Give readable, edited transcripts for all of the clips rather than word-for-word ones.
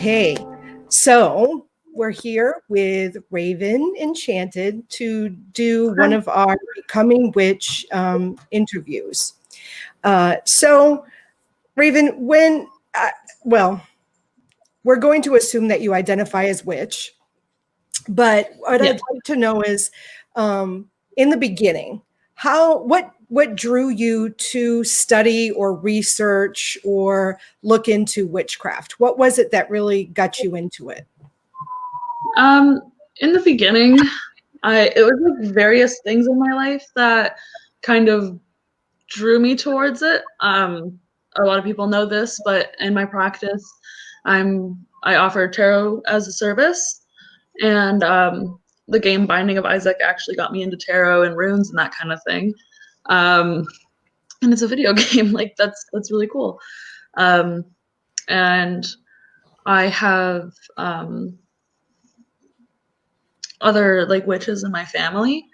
Okay, so we're here with Raven Enchanted to do one of our Becoming Witch interviews. So, Raven, well, we're going to assume that you identify as witch, but what I'd like to know is, in the beginning, what drew you to study or research or look into witchcraft? What was it that really got you into it? In the beginning, it was like various things in my life that kind of drew me towards it. A lot of people know this, but in my practice, I offer tarot as a service, and the game Binding of Isaac actually got me into tarot and runes and that kind of thing. And it's a video game, like that's really cool. And I have other like witches in my family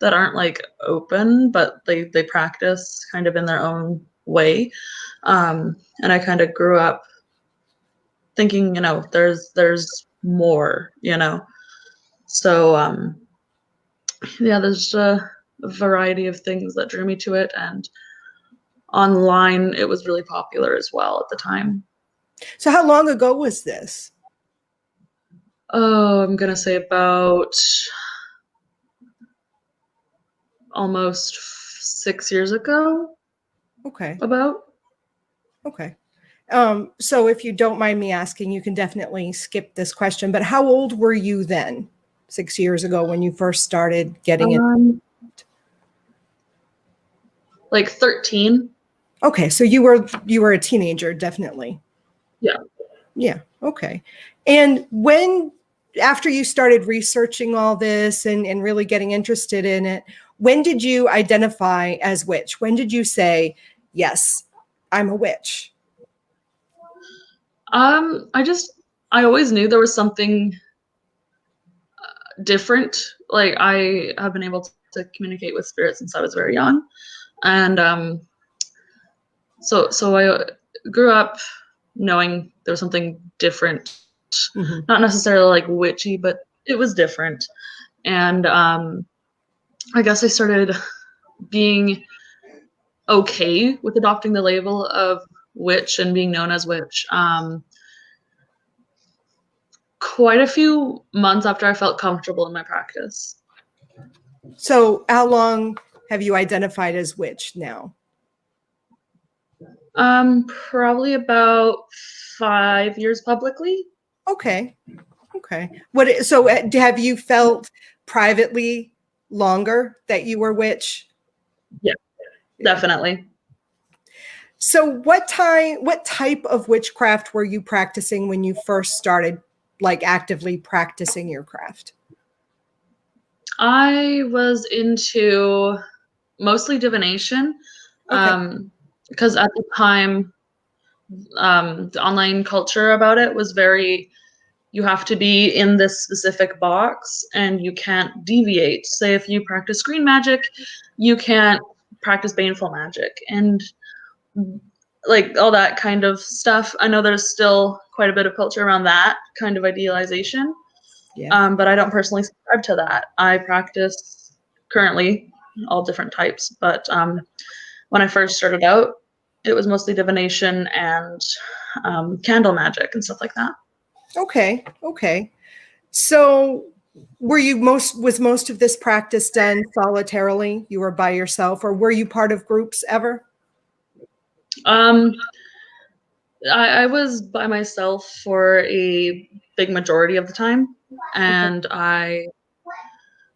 that aren't like open, but they practice kind of in their own way. And I kind of grew up thinking, there's more, So there's a variety of things that drew me to it, and online it was really popular as well at the time. So how long ago was this? Oh, I'm gonna say about almost 6 years ago. Okay. About. Okay. So if you don't mind me asking, you can definitely skip this question, but how old were you then, 6 years ago, when you first started getting it? Like 13. Okay, so you were a teenager, definitely. Yeah. Yeah. Okay. And after you started researching all this and really getting interested in it, when did you identify as witch? When did you say, yes, I'm a witch? I always knew there was something different. Like I have been able to communicate with spirits since I was very young. And so I grew up knowing there was something different. Mm-hmm. Not necessarily like witchy, but it was different. And I guess I started being okay with adopting the label of witch and being known as witch quite a few months after I felt comfortable in my practice. So how long have you identified as witch now? Probably about 5 years publicly. Okay. Okay. So have you felt privately longer that you were witch? Yeah, definitely. So what type of witchcraft were you practicing when you first started, like, actively practicing your craft? I was into mostly divination. Okay. Because at the time, the online culture about it was very, you have to be in this specific box and you can't deviate. Say if you practice green magic, you can't practice baneful magic and like all that kind of stuff. I know there's still quite a bit of culture around that kind of idealization. Yeah. But I don't personally subscribe to that. I practice currently all different types, but when I first started out, it was mostly divination and candle magic and stuff like that. Okay. Okay. So was most of this practice done solitarily? You were by yourself, or were you part of groups ever? I was by myself for a big majority of the time, and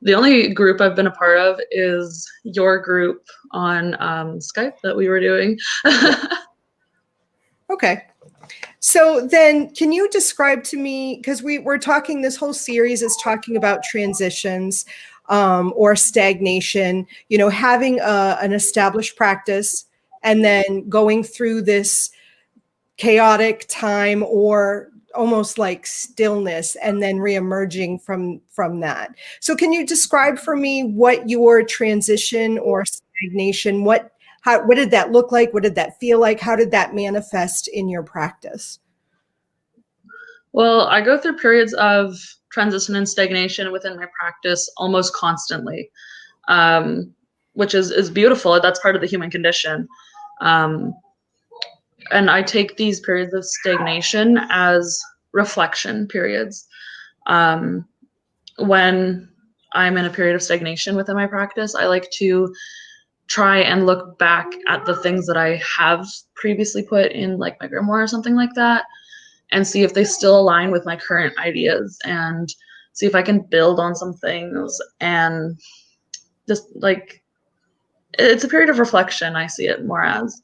the only group I've been a part of is your group on Skype that we were doing. Okay. So then can you describe to me, because we're talking, this whole series is talking about transitions or stagnation, having an established practice and then going through this chaotic time or almost like stillness and then reemerging from that. So can you describe for me what your transition or stagnation, what did that look like? What did that feel like? How did that manifest in your practice? Well, I go through periods of transition and stagnation within my practice almost constantly, um, which is beautiful. That's part of the human condition. Um, and I take these periods of stagnation as reflection periods. Um, when I'm in a period of stagnation within my practice, I like to try and look back at the things that I have previously put in like my grimoire or something like that and see if they still align with my current ideas and see if I can build on some things and just like it's a period of reflection. I see it more as.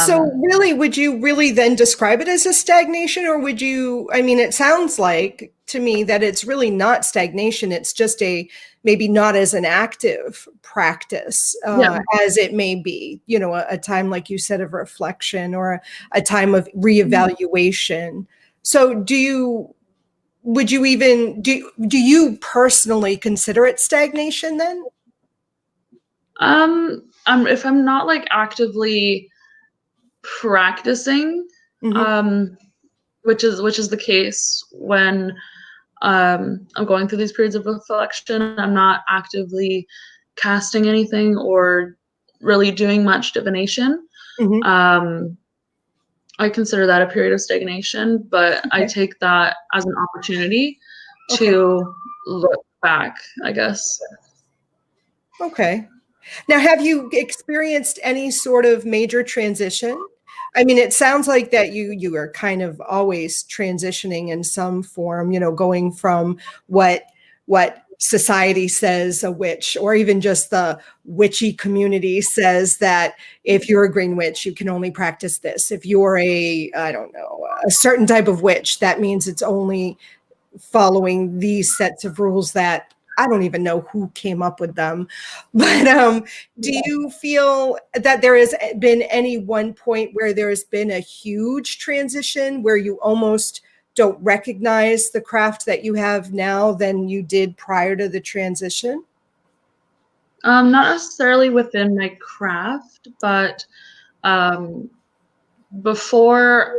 So Um, really, would you really then describe it as a stagnation, or would you, I mean, it sounds like to me that it's really not stagnation. It's just a, maybe not as an active practice yeah. as it may be, you know, a time, like you said, of reflection or a time of reevaluation. So would you even, do you personally consider it stagnation then? If I'm not like actively practicing, Mm-hmm. um, which is the case when I'm going through these periods of reflection. I'm not actively casting anything or really doing much divination. Mm-hmm. Um, I consider that a period of stagnation, but I Okay. take that as an opportunity Okay. to look back, I guess. Okay. Now, have you experienced any sort of major transition? I mean, it sounds like that you are kind of always transitioning in some form, you know, going from what society says a witch, or even just the witchy community says that if you're a green witch, you can only practice this. If you're a, I don't know, a certain type of witch, that means it's only following these sets of rules that I don't even know who came up with them. But do you feel that there has been any one point where there has been a huge transition where you almost don't recognize the craft that you have now than you did prior to the transition? Not necessarily within my craft, but um, before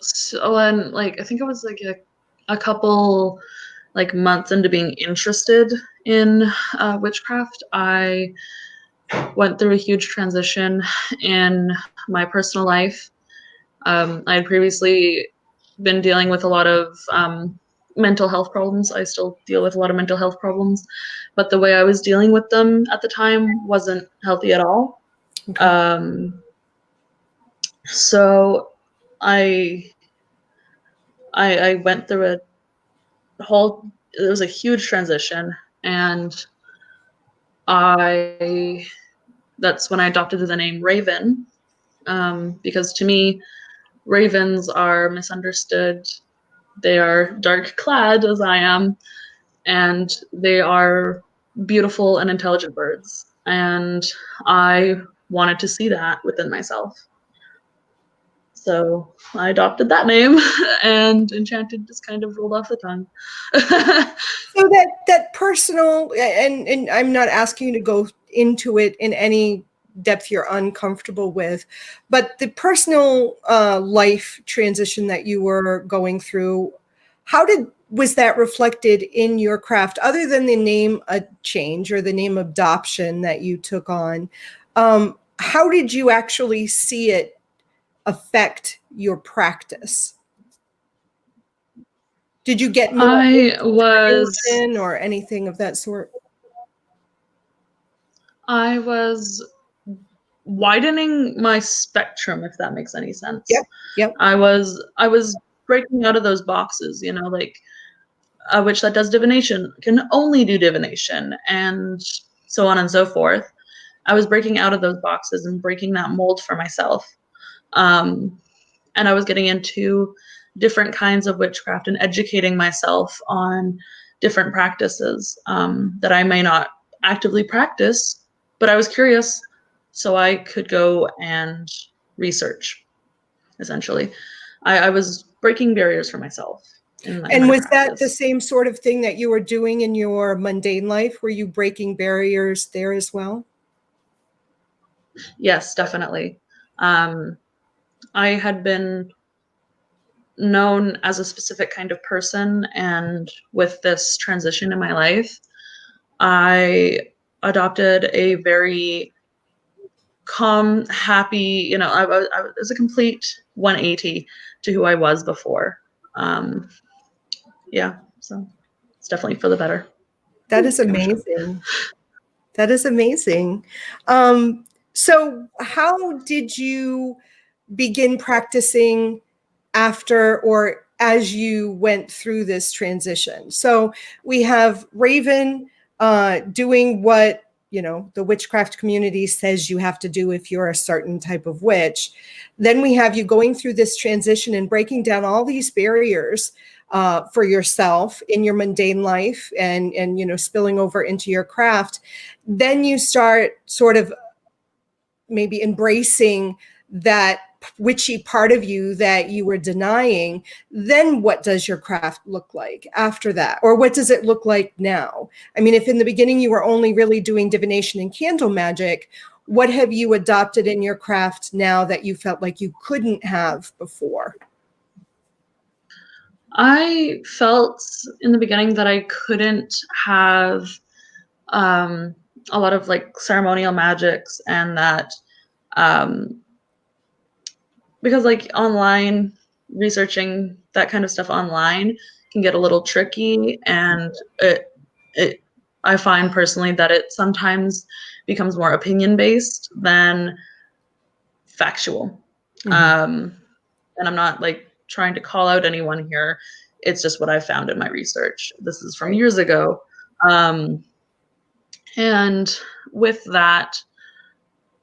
so when like I think it was like a couple like months into being interested in witchcraft, I went through a huge transition in my personal life. I had previously been dealing with a lot of mental health problems. I still deal with a lot of mental health problems, but the way I was dealing with them at the time wasn't healthy at all. Okay. Um, so I I went through a whole. It was a huge transition, and I that's when I adopted the name Raven, because to me, ravens are misunderstood. They are dark clad as I am, and they are beautiful and intelligent birds. And I wanted to see that within myself. So I adopted that name, and Enchanted just kind of rolled off the tongue. So that personal, and I'm not asking you to go into it in any depth you're uncomfortable with, but the personal life transition that you were going through, how did was that reflected in your craft, other than the name change or the name adoption that you took on? How did you actually see it affect your practice? Did you get more I into was divination or anything of that sort? I was widening my spectrum, if that makes any Yep. sense. Yep. I was breaking out of those boxes, like a witch that does divination can only do divination and so on and so forth. I was breaking out of those boxes and breaking that mold for myself. Um, and I was getting into different kinds of witchcraft and educating myself on different practices that I may not actively practice, but I was curious, so I could go and research. Essentially, I was breaking barriers for myself in And my was that the practice. same sort of thing that you were doing in your mundane life? Were you breaking barriers there as well? Yes, definitely. Um, I had been known as a specific kind of person, and with this transition in my life, I adopted a very calm, happy, I was a complete 180 to who I was before. Yeah, so it's definitely for the better. That is amazing. That is amazing. So how did you begin practicing after or as you went through this transition? So we have Raven doing what, the witchcraft community says you have to do if you're a certain type of witch. Then we have you going through this transition and breaking down all these barriers for yourself in your mundane life and spilling over into your craft. Then you start sort of maybe embracing that witchy part of you that you were denying. Then what does your craft look like after that? Or what does it look like now? I mean, if in the beginning you were only really doing divination and candle magic, what have you adopted in your craft now that you felt like you couldn't have before? I felt in the beginning that I couldn't have a lot of like ceremonial magics, and that because like online researching that kind of stuff online can get a little tricky, and it I find personally that it sometimes becomes more opinion based than factual. And I'm not like trying to call out anyone here. It's just what I found in my research. This is from years ago. And with that,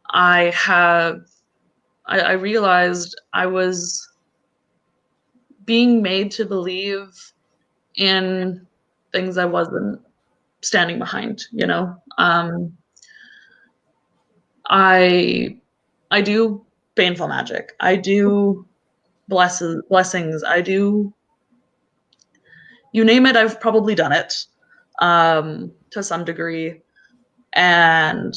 I realized I was being made to believe in things I wasn't standing behind, I do baneful magic. I do blessings. I do, you name it, I've probably done it to some degree. And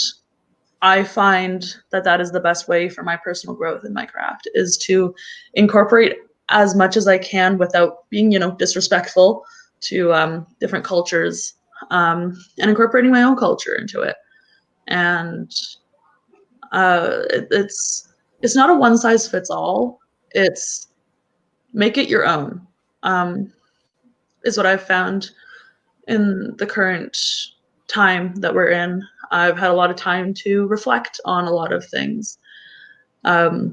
I find that that is the best way for my personal growth in my craft, is to incorporate as much as I can without being, disrespectful to different cultures, and incorporating my own culture into it. And it's not a one size fits all. It's make it your own, is what I've found in the current time that we're in. I've had a lot of time to reflect on a lot of things. Yeah.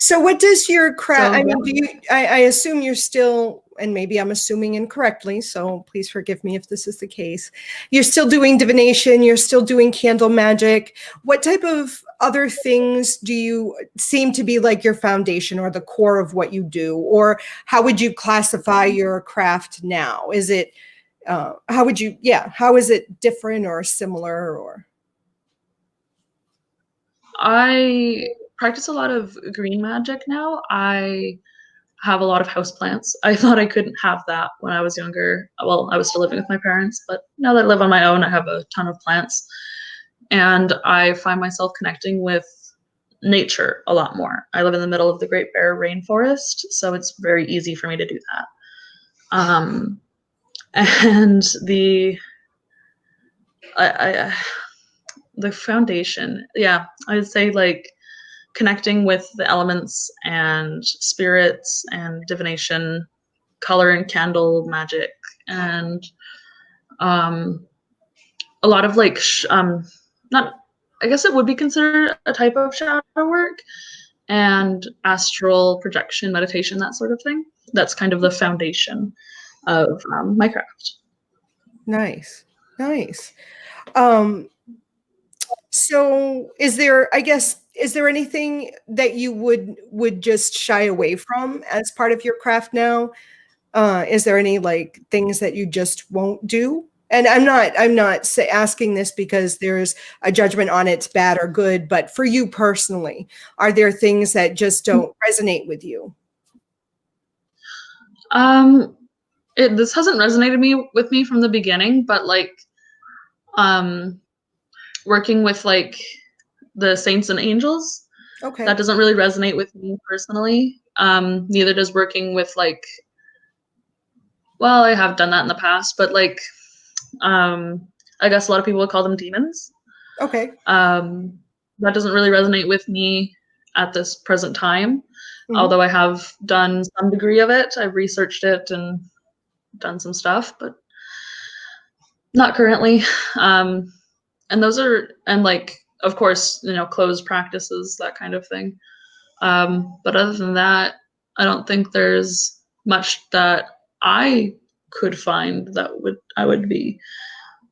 So what does your craft, So, I mean, I assume you're still, and maybe I'm assuming incorrectly, so please forgive me if this is the case. You're still doing divination, you're still doing candle magic. What type of other things do you seem to be like your foundation or the core of what you do? Or how would you classify your craft now? Is it, how is it different or similar or? I practice a lot of green magic now. I have a lot of houseplants. I thought I couldn't have that when I was younger. Well, I was still living with my parents, but now that I live on my own, I have a ton of plants. And I find myself connecting with nature a lot more. I live in the middle of the Great Bear Rainforest, so it's very easy for me to do that. And the foundation, yeah, I'd say like connecting with the elements and spirits and divination, color and candle magic, and a lot of like not, I guess it would be considered a type of shadow work and astral projection meditation, that sort of thing. That's kind of the foundation of my craft. Nice. So is there anything that you would just shy away from as part of your craft now? Is there any like things that you just won't do? And I'm not asking this because there's a judgment on it's bad or good, but for you personally, are there things that just don't resonate with you? This hasn't resonated with me from the beginning, but like working with like the saints and angels, Okay. That doesn't really resonate with me personally. Neither does working with like, well, I have done that in the past, but like, I guess a lot of people would call them demons. Okay. That doesn't really resonate with me at this present time, although I have done some degree of it. I've researched it and done some stuff, but not currently. And those are, and like, of course, you know, closed practices, that kind of thing. But other than that, I don't think there's much that I could find that I would be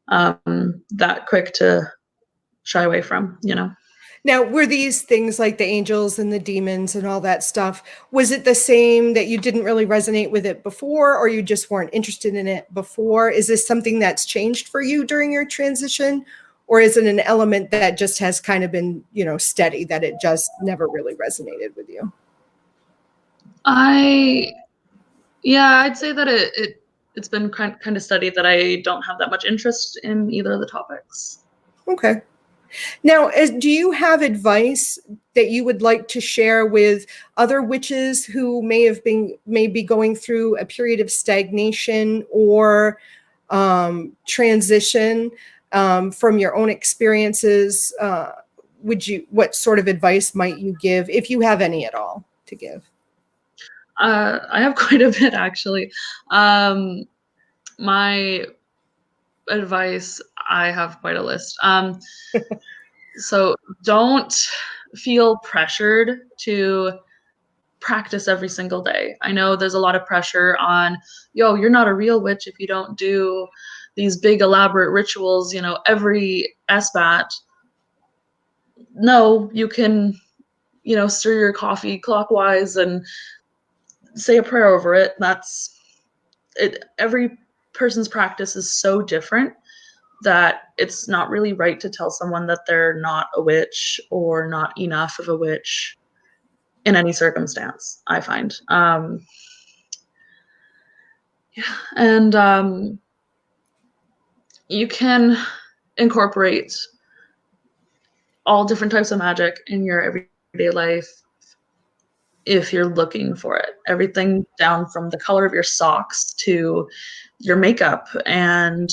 that quick to shy away from, you know. Now, were these things like the angels and the demons and all that stuff, was it the same that you didn't really resonate with it before, or you just weren't interested in it before? Is this something that's changed for you during your transition? Or is it an element that just has kind of been, you know, steady, that it just never really resonated with you? I'd say that it's been kind of steady, that I don't have that much interest in either of the topics. Okay. Now, do you have advice that you would like to share with other witches who may be going through a period of stagnation or transition from your own experiences? What sort of advice might you give, if you have any at all to give? I have quite a bit, actually. My advice, I have quite a list. So don't feel pressured to practice every single day. I know there's a lot of pressure on, you're not a real witch if you don't do these big elaborate rituals, you know, every SBAT. No, you can, you know, stir your coffee clockwise and say a prayer over it. That's it. Every person's practice is so different that it's not really right to tell someone that they're not a witch or not enough of a witch in any circumstance, I find. And you can incorporate all different types of magic in your everyday life if you're looking for it. Everything down from the color of your socks to your makeup, and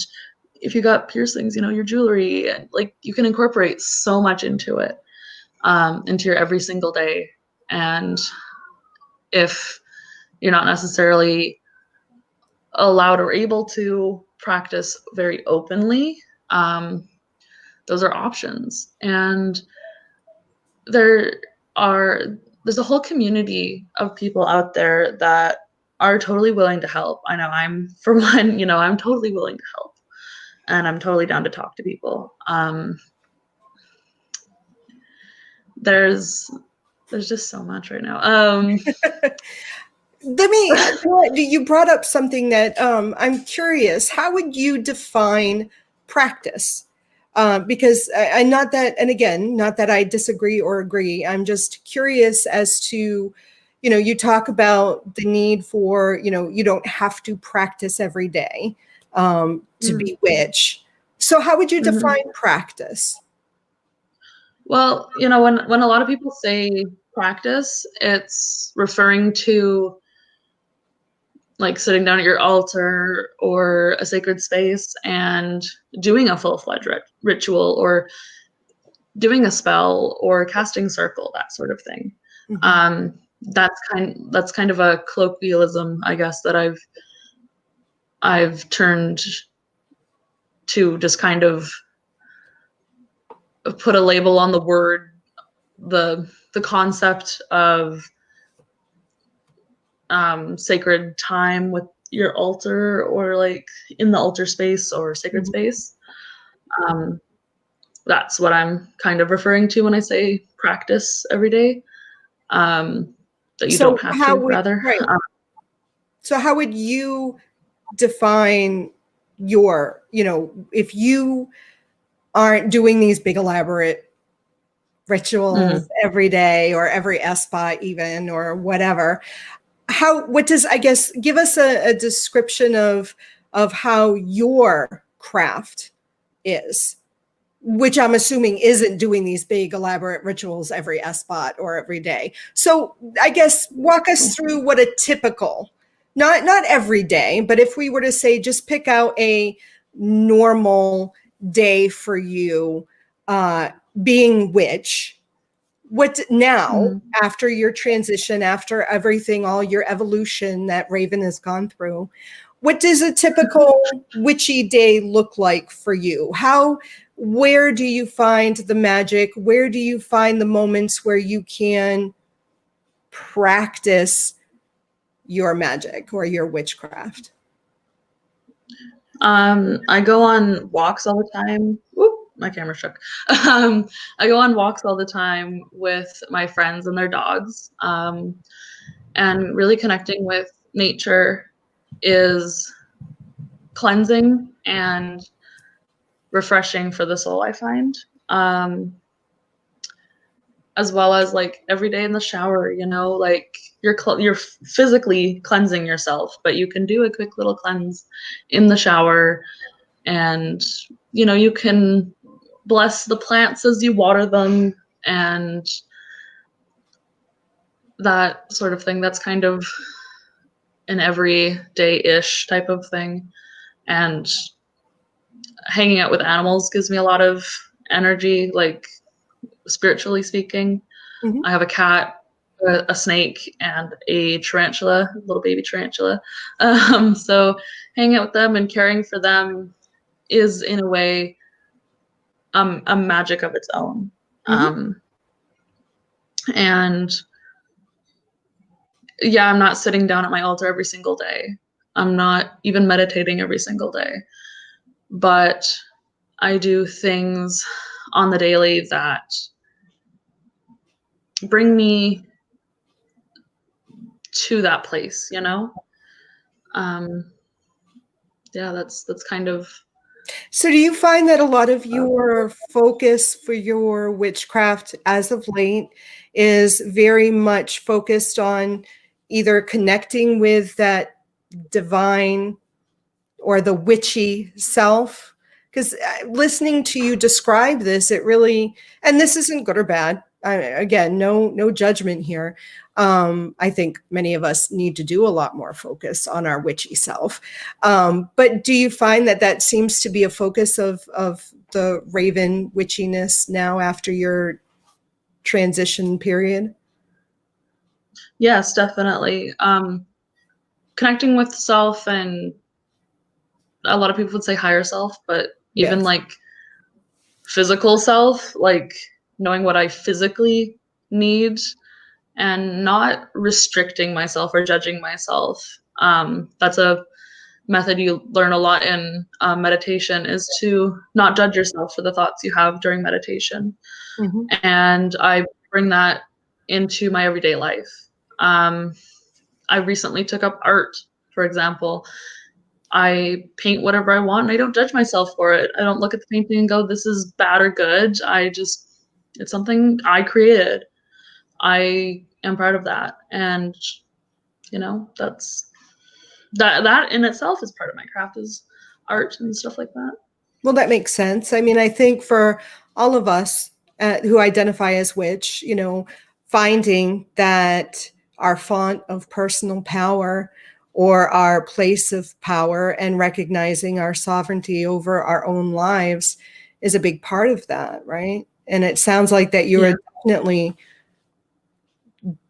if you got piercings, you know, your jewelry. Like, you can incorporate so much into it, into your every single day. And if you're not necessarily allowed or able to practice very openly, those are options. And there are there's a whole community of people out there that are totally willing to help. I know I'm, for one, you know, I'm totally willing to help, and I'm totally down to talk to people. There's just so much right now. You brought up something that I'm curious. How would you define practice? Because I not that, and again, not that I disagree or agree. I'm just curious as to, you know, you talk about the need for, you know, you don't have to practice every day to be witch. So how would you define practice? Well, you know, when a lot of people say practice, it's referring to like sitting down at your altar or a sacred space and doing a full-fledged ritual, or doing a spell or casting circle, that sort of thing. That's kind of a colloquialism, I guess, that I've turned to just kind of put a label on the word, the concept of sacred time with your altar, or like in the altar space or sacred space. That's what I'm kind of referring to when I say practice every day. That you don't have to, rather. Right. So how would you define your, you know, if you aren't doing these big elaborate rituals every day or every SPA even, or whatever, what does, I guess, give us a description of how your craft is? which I'm assuming isn't doing these big elaborate rituals every spot or every day. So I guess walk us through what a typical, not every day, but if we were to say just pick out a normal day for you, being witch, what now after your transition, after everything, all your evolution that Raven has gone through, what does a typical witchy day look like for you? Where do you find the magic? Where do you find the moments where you can practice your magic or your witchcraft? I go on walks all the time. Whoop, my camera shook. I go on walks all the time with my friends and their dogs. And really connecting with nature is cleansing and refreshing for the soul, I find. As well as like every day in the shower, you know, like you're physically cleansing yourself, but you can do a quick little cleanse in the shower, and you know, you can bless the plants as you water them and that sort of thing. That's kind of an everyday-ish type of thing. And hanging out with animals gives me a lot of energy, like spiritually speaking. Mm-hmm. I have a cat, a snake, and a tarantula, a little baby tarantula. So hanging out with them and caring for them is, in a way, a magic of its own. Mm-hmm. And yeah, I'm not sitting down at my altar every single day. I'm not even meditating every single day. But I do things on the daily that bring me to that place, you know? Yeah, that's kind of. So do you find that a lot of your focus for your witchcraft as of late is very much focused on either connecting with that divine or the witchy self? Because listening to you describe this, it really, and this isn't good or bad. Again, no judgment here. I think many of us need to do a lot more focus on our witchy self. But do you find that that seems to be a focus of the Raven witchiness now after your transition period? Yes, definitely. Connecting with self, and a lot of people would say higher self, but even Yes. like physical self, like knowing what I physically need and not restricting myself or judging myself. That's a method you learn a lot in meditation, is to not judge yourself for the thoughts you have during meditation. Mm-hmm. And I bring that into my everyday life. I recently took up art, for example. I paint whatever I want and I don't judge myself for it. I don't look at the painting and go, this is bad or good. It's something I created. I am proud of that. And, you know, that in itself is part of my craft, is art and stuff like that. Well, that makes sense. I mean, I think for all of us who identify as witch, you know, finding that our font of personal power or our place of power and recognizing our sovereignty over our own lives is a big part of that, right? And it sounds like that you are definitely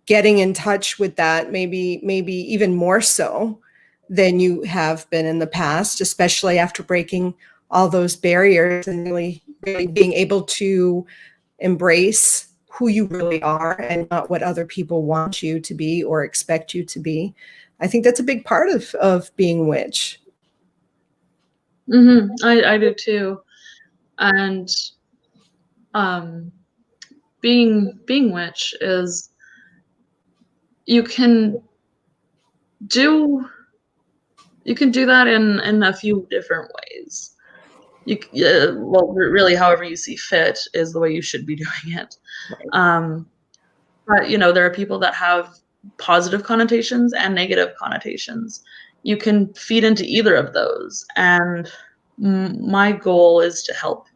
getting in touch with that, maybe even more so than you have been in the past, especially after breaking all those barriers and really being able to embrace who you really are and not what other people want you to be or expect you to be. I think that's a big part of being witch. I do too. And being witch is, you can do that in a few different ways. Well, really, however you see fit is the way you should be doing it. Right. But you know, there are people that have positive connotations and negative connotations. You can feed into either of those, and my goal is to help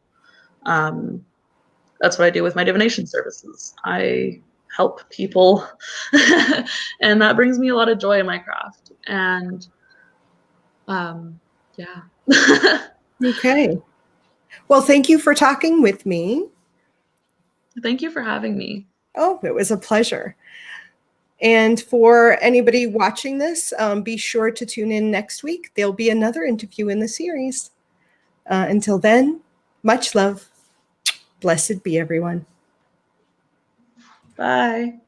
That's what I do with my divination services. I help people, and that brings me a lot of joy in my craft. And yeah. Okay. Well, thank you for talking with me. Thank you for having me. Oh, it was a pleasure. And for anybody watching this, be sure to tune in next week. There'll be another interview in the series. Until then, much love. Blessed be everyone. Bye.